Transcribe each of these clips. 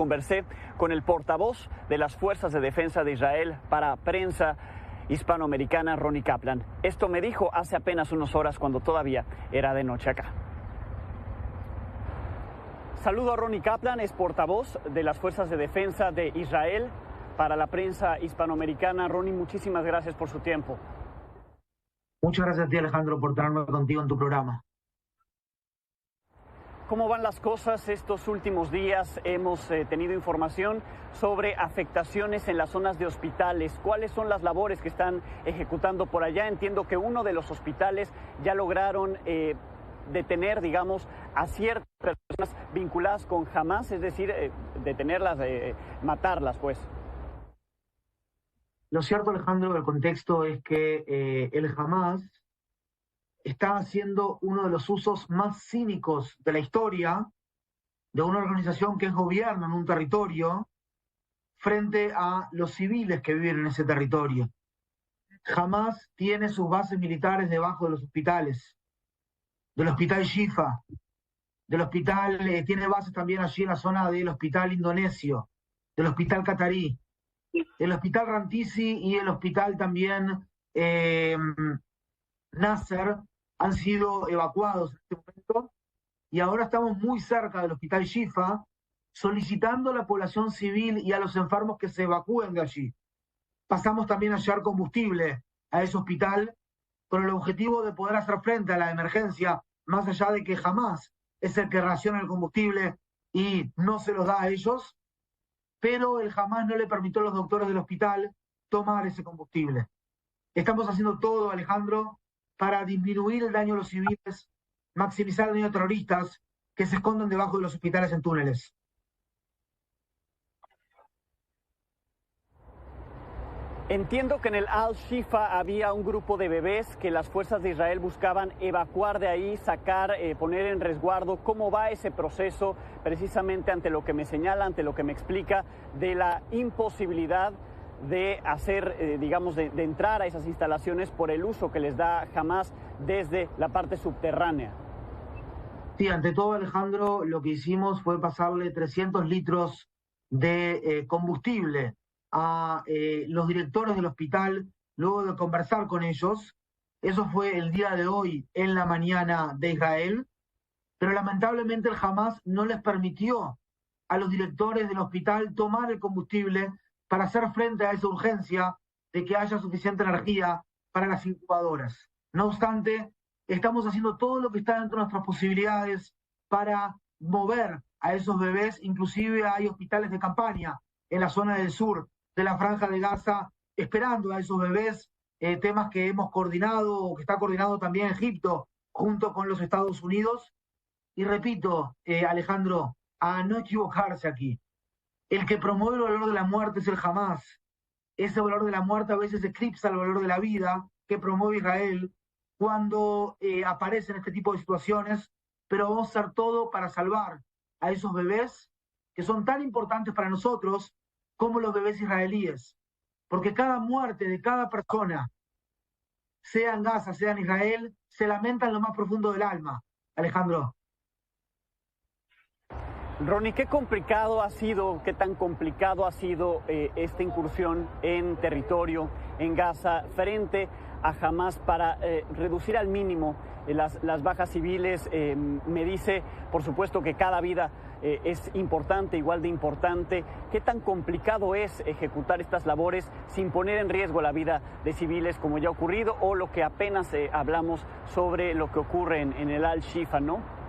conversé con el portavoz de las Fuerzas de Defensa de Israel para prensa hispanoamericana, Ronnie Kaplan. Esto me dijo hace apenas unas horas cuando todavía era de noche acá. Saludo a Ronnie Kaplan, es portavoz de las Fuerzas de Defensa de Israel para la prensa hispanoamericana. Ronnie, muchísimas gracias por su tiempo. Muchas gracias a ti, Alejandro, por tenerme contigo en tu programa. ¿Cómo van las cosas estos últimos días? Hemos tenido información sobre afectaciones en las zonas de hospitales. ¿Cuáles son las labores que están ejecutando por allá? Entiendo que uno de los hospitales ya lograron detener, digamos, a ciertas personas vinculadas con Hamas, es decir, detenerlas, matarlas, pues. Lo cierto, Alejandro, del contexto es que el Hamas está haciendo uno de los usos más cínicos de la historia de una organización que es gobierno en un territorio frente a los civiles que viven en ese territorio. Hamas tiene sus bases militares debajo de los hospitales, del hospital Shifa, del hospital, tiene bases también allí en la zona del hospital indonesio, del hospital catarí, el hospital Rantisi y el hospital también Nasser han sido evacuados en este momento y ahora estamos muy cerca del hospital Shifa solicitando a la población civil y a los enfermos que se evacúen de allí. Pasamos también a llevar combustible a ese hospital con el objetivo de poder hacer frente a la emergencia, más allá de que jamás es el que raciona el combustible y no se los da a ellos, pero el Hamas no le permitió a los doctores del hospital tomar ese combustible. Estamos haciendo todo, Alejandro, para disminuir el daño a los civiles, maximizar el daño a terroristas que se esconden debajo de los hospitales en túneles. Entiendo que en el Al-Shifa había un grupo de bebés que las fuerzas de Israel buscaban evacuar de ahí, sacar, poner en resguardo. ¿Cómo va ese proceso precisamente ante lo que me señala, ante lo que me explica de la imposibilidad de hacer, digamos, de entrar a esas instalaciones por el uso que les da Hamas desde la parte subterránea? Sí, ante todo, Alejandro, lo que hicimos fue pasarle 300 litros de combustible a los directores del hospital, luego de conversar con ellos. Eso fue el día de hoy, en la mañana de Israel, pero lamentablemente el Hamas no les permitió a los directores del hospital tomar el combustible para hacer frente a esa urgencia de que haya suficiente energía para las incubadoras. No obstante, estamos haciendo todo lo que está dentro de nuestras posibilidades para mover a esos bebés. Inclusive hay hospitales de campaña en la zona del sur de la Franja de Gaza esperando a esos bebés, temas que hemos coordinado, o que está coordinado también Egipto junto con los Estados Unidos. Y repito, Alejandro, a no equivocarse aquí. El que promueve el valor de la muerte es el Hamas. Ese valor de la muerte a veces eclipsa el valor de la vida que promueve Israel cuando aparecen este tipo de situaciones, pero vamos a hacer todo para salvar a esos bebés que son tan importantes para nosotros como los bebés israelíes. Porque cada muerte de cada persona, sea en Gaza, sea en Israel, se lamenta en lo más profundo del alma, Alejandro. Ronnie, ¿qué complicado ha sido, qué tan complicado ha sido esta incursión en territorio en Gaza frente a Hamas para reducir al mínimo las bajas civiles? Me dice, por supuesto, que cada vida es importante, igual de importante. ¿Qué tan complicado es ejecutar estas labores sin poner en riesgo la vida de civiles, como ya ha ocurrido, o lo que apenas hablamos sobre lo que ocurre en el Al-Shifa, ¿no?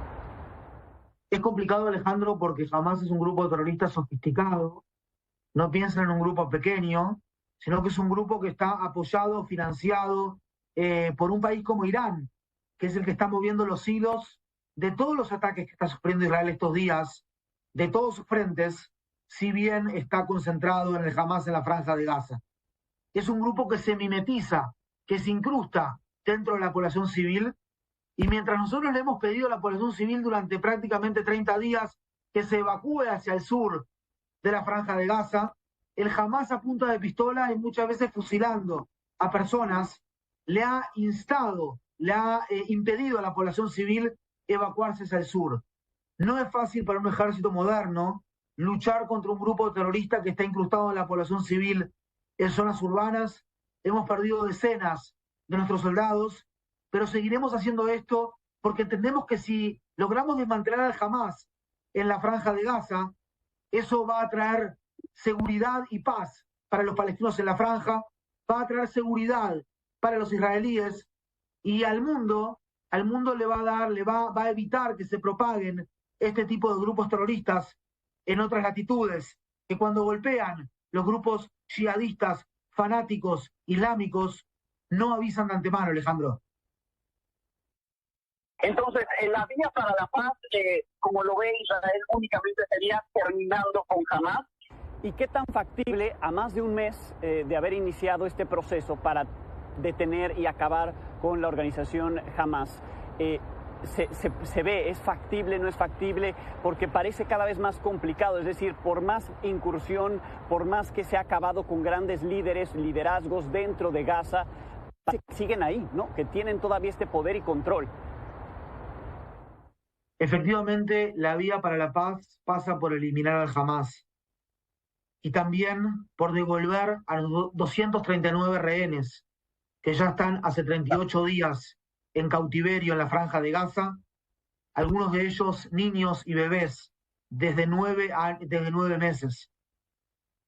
Es complicado, Alejandro, porque Hamas es un grupo de terroristas sofisticado. No piensan en un grupo pequeño, sino que es un grupo que está apoyado, financiado por un país como Irán, que es el que está moviendo los hilos de todos los ataques que está sufriendo Israel estos días, de todos sus frentes, si bien está concentrado en el Hamas en la Franja de Gaza. Es un grupo que se mimetiza, que se incrusta dentro de la población civil. Y mientras nosotros le hemos pedido a la población civil durante prácticamente 30 días que se evacúe hacia el sur de la Franja de Gaza, el Hamas a punta de pistola y muchas veces fusilando a personas, le ha instado, le ha impedido a la población civil evacuarse hacia el sur. No es fácil para un ejército moderno luchar contra un grupo terrorista que está incrustado en la población civil en zonas urbanas. Hemos perdido decenas de nuestros soldados, pero seguiremos haciendo esto porque entendemos que si logramos desmantelar al Hamás en la franja de Gaza, eso va a traer seguridad y paz para los palestinos en la franja, va a traer seguridad para los israelíes, y al mundo va a evitar que se propaguen este tipo de grupos terroristas en otras latitudes, que cuando golpean los grupos yihadistas, fanáticos, islámicos, no avisan de antemano, Alejandro. Entonces, la vía para la paz, como lo ve Israel, únicamente sería terminando con Hamás. ¿Y qué tan factible, a más de un mes de haber iniciado este proceso para detener y acabar con la organización Hamás, se ve, es factible, no es factible? Porque parece cada vez más complicado, es decir, por más incursión, por más que se ha acabado con grandes líderes, liderazgos dentro de Gaza, siguen ahí, ¿no? Que tienen todavía este poder y control. Efectivamente, la vía para la paz pasa por eliminar al Hamás y también por devolver a los 239 rehenes que ya están hace 38 días en cautiverio en la franja de Gaza, algunos de ellos niños y bebés desde 9 meses.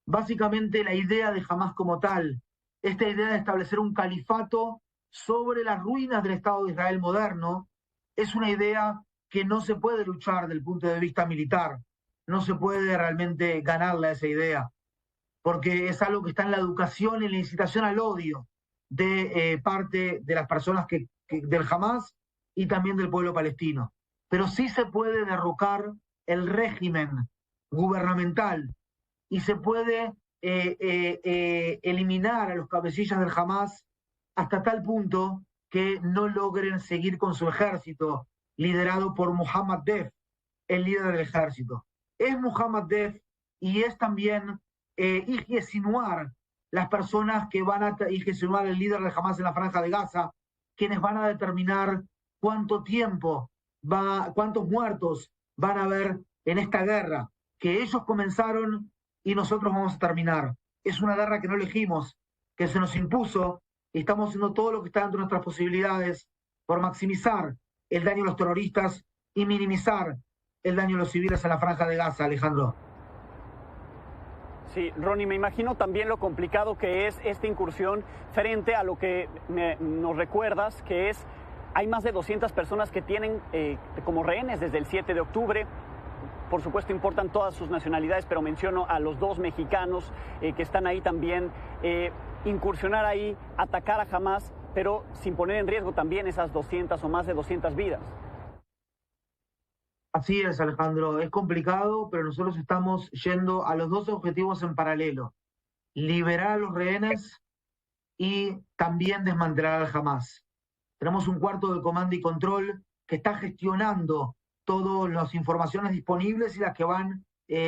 Básicamente la idea de Hamás como tal, esta idea de establecer un califato sobre las ruinas del Estado de Israel moderno, es una idea que no se puede luchar desde el punto de vista militar, no se puede realmente ganarle a esa idea, porque es algo que está en la educación y en la incitación al odio de parte de las personas del Hamás y también del pueblo palestino. Pero sí se puede derrocar el régimen gubernamental y se puede eliminar a los cabecillas del Hamás hasta tal punto que no logren seguir con su ejército, liderado por Mohammad Deif, el líder del ejército. Es Mohammad Deif y es también Yahya Sinwar, las personas que van a Yahya Sinwar, el líder de Hamás en la franja de Gaza, quienes van a determinar cuántos muertos van a haber en esta guerra, que ellos comenzaron y nosotros vamos a terminar. Es una guerra que no elegimos, que se nos impuso, y estamos haciendo todo lo que está dentro de nuestras posibilidades por maximizar el daño a los terroristas y minimizar el daño a los civiles en la franja de Gaza, Alejandro. Sí, Ronnie, me imagino también lo complicado que es esta incursión frente a lo que nos recuerdas, que es, hay más de 200 personas que tienen como rehenes desde el 7 de octubre. Por supuesto importan todas sus nacionalidades, pero menciono a los 2 mexicanos que están ahí también. Incursionar ahí, atacar a Hamás, pero sin poner en riesgo también esas 200 o más de 200 vidas. Así es, Alejandro, es complicado, pero nosotros estamos yendo a los 2 objetivos en paralelo: liberar a los rehenes y también desmantelar al Hamás. Tenemos un cuarto de comando y control que está gestionando todas las informaciones disponibles y las que van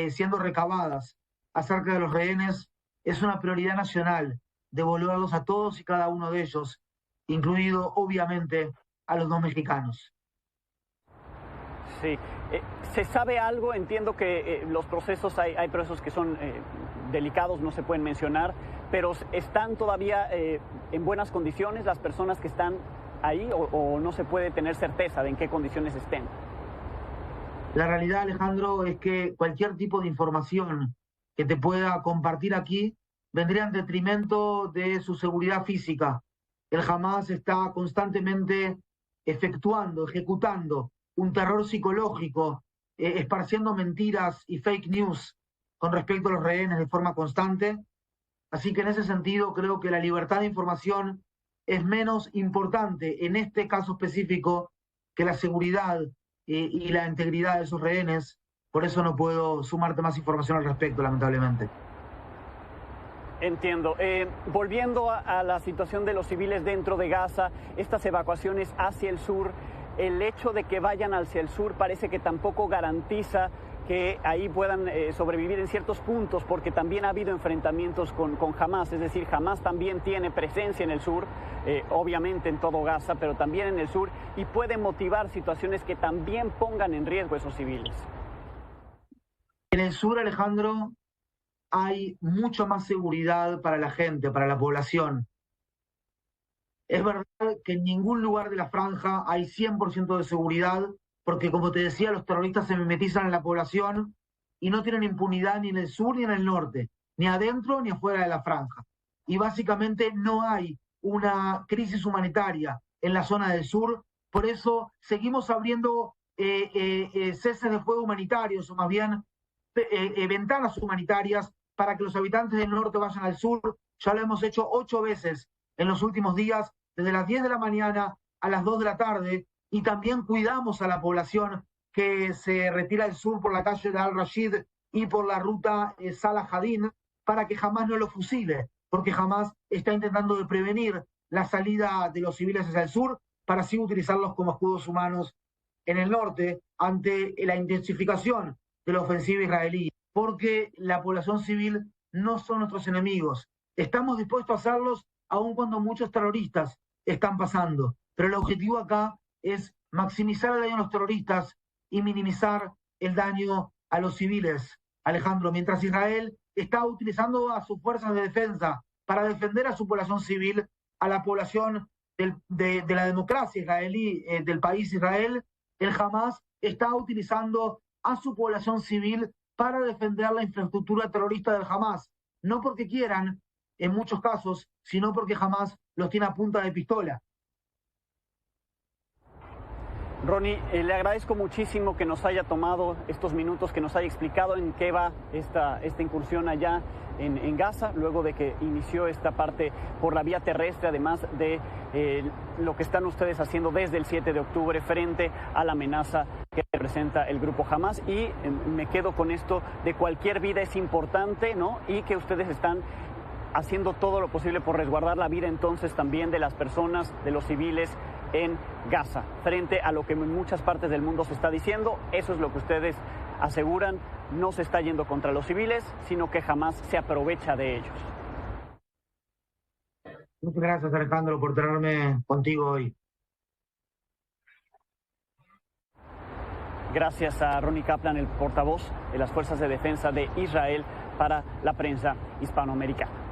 siendo recabadas acerca de los rehenes. Es una prioridad nacional devolverlos a todos y cada uno de ellos, incluido obviamente a los 2 mexicanos. Sí, ¿se sabe algo? Entiendo que los procesos, hay procesos que son delicados, no se pueden mencionar, pero ¿están todavía en buenas condiciones las personas que están ahí o no se puede tener certeza de en qué condiciones estén? La realidad, Alejandro, es que cualquier tipo de información que te pueda compartir aquí vendría en detrimento de su seguridad física. El Hamás está constantemente ejecutando un terror psicológico, esparciendo mentiras y fake news con respecto a los rehenes de forma constante. Así que en ese sentido creo que la libertad de información es menos importante en este caso específico que la seguridad y la integridad de esos rehenes. Por eso no puedo sumarte más información al respecto, lamentablemente. Entiendo. Volviendo a la situación de los civiles dentro de Gaza, estas evacuaciones hacia el sur, el hecho de que vayan hacia el sur parece que tampoco garantiza que ahí puedan sobrevivir en ciertos puntos, porque también ha habido enfrentamientos con Hamás, es decir, Hamás también tiene presencia en el sur, obviamente en todo Gaza, pero también en el sur, y puede motivar situaciones que también pongan en riesgo a esos civiles. En el sur, Alejandro, hay mucha más seguridad para la gente, para la población. Es verdad que en ningún lugar de la franja hay 100% de seguridad, porque como te decía, los terroristas se mimetizan en la población y no tienen impunidad ni en el sur ni en el norte, ni adentro ni afuera de la franja. Y básicamente no hay una crisis humanitaria en la zona del sur, por eso seguimos abriendo ceses de fuego humanitarios, o más bien ventanas humanitarias para que los habitantes del norte vayan al sur. Ya lo hemos hecho 8 veces en los últimos días, desde las 10 de la mañana a las 2 de la tarde, y también cuidamos a la población que se retira del sur por la calle de Al-Rashid y por la ruta Salah Hadin, para que jamás no lo fusile, porque jamás está intentando de prevenir la salida de los civiles hacia el sur, para así utilizarlos como escudos humanos en el norte, ante la intensificación de la ofensiva israelí, porque la población civil no son nuestros enemigos. Estamos dispuestos a hacerlos aun cuando muchos terroristas están pasando, pero el objetivo acá es maximizar el daño a los terroristas y minimizar el daño a los civiles, Alejandro, mientras Israel está utilizando a sus fuerzas de defensa para defender a su población civil, a la población de la democracia israelí, del país Israel. El Hamas está utilizando a su población civil para defender la infraestructura terrorista del Hamas, no porque quieran, en muchos casos, sino porque Hamas los tiene a punta de pistola. Ronnie, le agradezco muchísimo que nos haya tomado estos minutos, que nos haya explicado en qué va esta incursión allá en Gaza, luego de que inició esta parte por la vía terrestre, además de lo que están ustedes haciendo desde el 7 de octubre frente a la amenaza que representa el grupo Hamas. Y me quedo con esto de cualquier vida es importante, ¿no? Y que ustedes están haciendo todo lo posible por resguardar la vida entonces también de las personas, de los civiles en Gaza, frente a lo que en muchas partes del mundo se está diciendo. Eso es lo que ustedes aseguran, no se está yendo contra los civiles, sino que jamás se aprovecha de ellos. Muchas gracias, Alejandro, por tenerme contigo hoy. Gracias a Ronnie Kaplan, el portavoz de las Fuerzas de Defensa de Israel para la prensa hispanoamericana.